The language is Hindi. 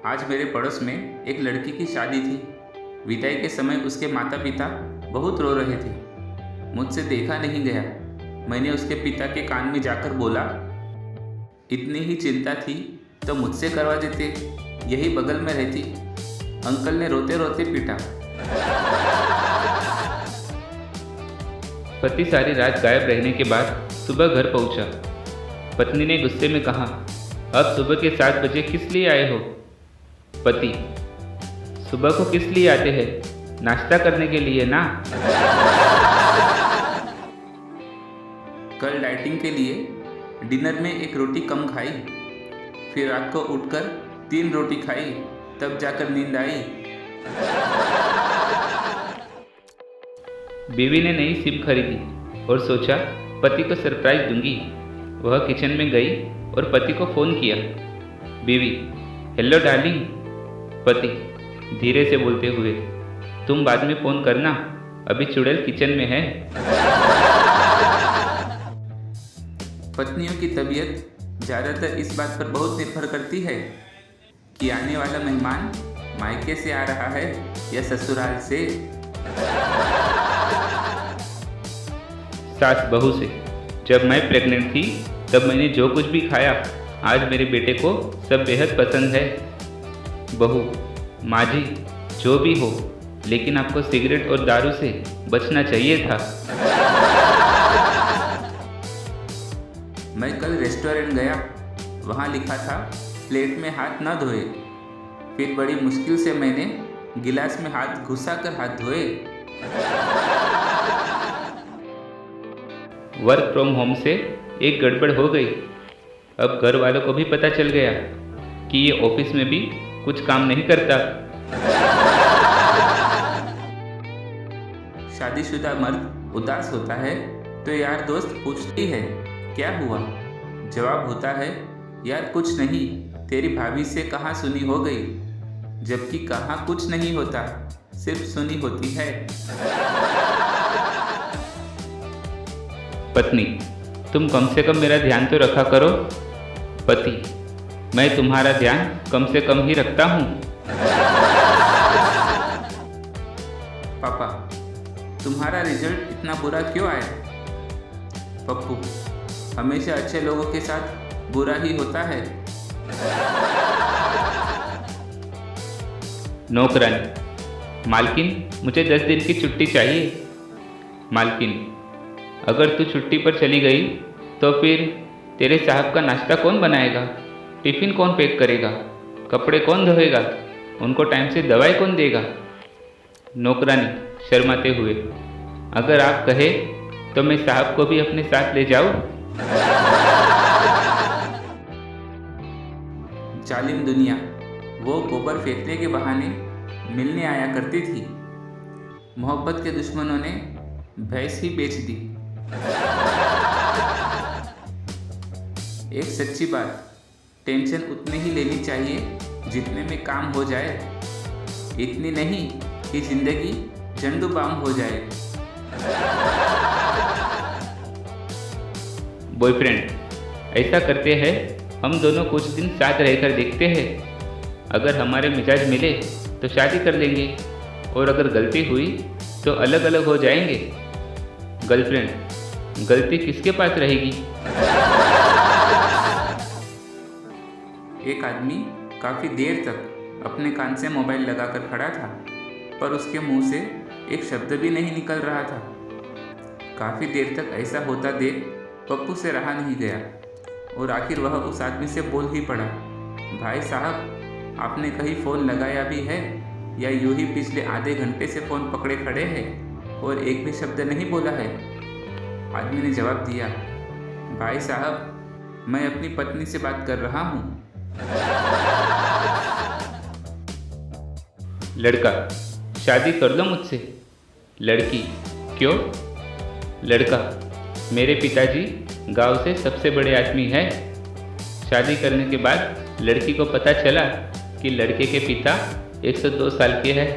आज मेरे पड़ोस में एक लड़की की शादी थी। विदाई के समय उसके माता पिता बहुत रो रहे थे। मुझसे देखा नहीं गया। मैंने उसके पिता के कान में जाकर बोला, इतनी ही चिंता थी तो मुझसे करवा देते, यही बगल में रहती। अंकल ने रोते रोते पीटा। पति सारी रात गायब रहने के बाद सुबह घर पहुंचा। पत्नी ने गुस्से में कहा, अब सुबह के 7 बजे किस लिए आए हो? पति, सुबह को किस लिए आते हैं? नाश्ता करने के लिए ना। कल डाइटिंग के लिए डिनर में 1 रोटी कम खाई, फिर रात को उठकर 3 रोटी खाई, तब जाकर नींद आई। बीवी ने नई सिम खरीदी और सोचा पति को सरप्राइज दूंगी। वह किचन में गई और पति को फ़ोन किया। बीवी, हेलो डार्लिंग। पति धीरे से बोलते हुए, तुम बाद में फ़ोन करना, अभी चुड़ैल किचन में है। पत्नियों की तबीयत ज़्यादातर इस बात पर बहुत निर्भर करती है कि आने वाला मेहमान मायके से आ रहा है या ससुराल से। सास बहू से, जब मैं प्रेग्नेंट थी तब मैंने जो कुछ भी खाया आज मेरे बेटे को सब बेहद पसंद है। बहू, माँ जी, जो भी हो, लेकिन आपको सिगरेट और दारू से बचना चाहिए था। मैं कल रेस्टोरेंट गया, वहाँ लिखा था प्लेट में हाथ न धोए। फिर बड़ी मुश्किल से मैंने गिलास में हाथ घुसाकर हाथ धोए। वर्क फ्रॉम होम से एक गड़बड़ हो गई। अब घर वालों को भी पता चल गया कि ये ऑफिस में भी कुछ काम नहीं करता। शादीशुदा मर्द उदास होता है तो यार दोस्त पूछती है, क्या हुआ? जवाब होता है, यार कुछ नहीं, तेरी भाभी से कहाँ सुनी हो गई। जबकि कहाँ कुछ नहीं होता, सिर्फ सुनी होती है। पत्नी, तुम कम से कम मेरा ध्यान तो रखा करो। पति, मैं तुम्हारा ध्यान कम से कम ही रखता हूँ। पापा, तुम्हारा रिजल्ट इतना बुरा क्यों आया? पप्पू, हमेशा अच्छे लोगों के साथ बुरा ही होता है। नौकरानी, मालकिन, मुझे 10 दिन की छुट्टी चाहिए। मालकिन, अगर तू छुट्टी पर चली गई तो फिर तेरे साहब का नाश्ता कौन बनाएगा? टिफ़िन कौन पैक करेगा? कपड़े कौन धोएगा? उनको टाइम से दवाई कौन देगा? नौकरानी शर्माते हुए, अगर आप कहे तो मैं साहब को भी अपने साथ ले जाऊं? जालिम दुनिया, वो गोबर फेंकने के बहाने मिलने आया करती थी। मोहब्बत के दुश्मनों ने भैंस ही बेच दी। एक सच्ची बात, टेंशन उतनी ही लेनी चाहिए जितने में काम हो जाए, इतनी नहीं कि जिंदगी झंडू बाम हो जाए। बॉयफ्रेंड, ऐसा करते हैं, हम दोनों कुछ दिन साथ रहकर देखते हैं। अगर हमारे मिजाज मिले तो शादी कर लेंगे, और अगर गलती हुई तो अलग अलग हो जाएंगे। गर्लफ्रेंड, गलती किसके पास रहेगी? एक आदमी काफ़ी देर तक अपने कान से मोबाइल लगाकर खड़ा था, पर उसके मुंह से एक शब्द भी नहीं निकल रहा था। काफ़ी देर तक ऐसा होता देख पप्पू से रहा नहीं गया और आखिर वह उस आदमी से बोल ही पड़ा, भाई साहब, आपने कहीं फ़ोन लगाया भी है या यूं ही पिछले आधे घंटे से फ़ोन पकड़े खड़े हैं और एक भी शब्द नहीं बोला है? आदमी ने जवाब दिया, भाई साहब, मैं अपनी पत्नी से बात कर रहा हूँ। लड़का, शादी कर लो मुझसे। लड़की, क्यों? लड़का, मेरे पिताजी गांव से सबसे बड़े आदमी हैं। शादी करने के बाद लड़की को पता चला कि लड़के के पिता 102 साल के हैं।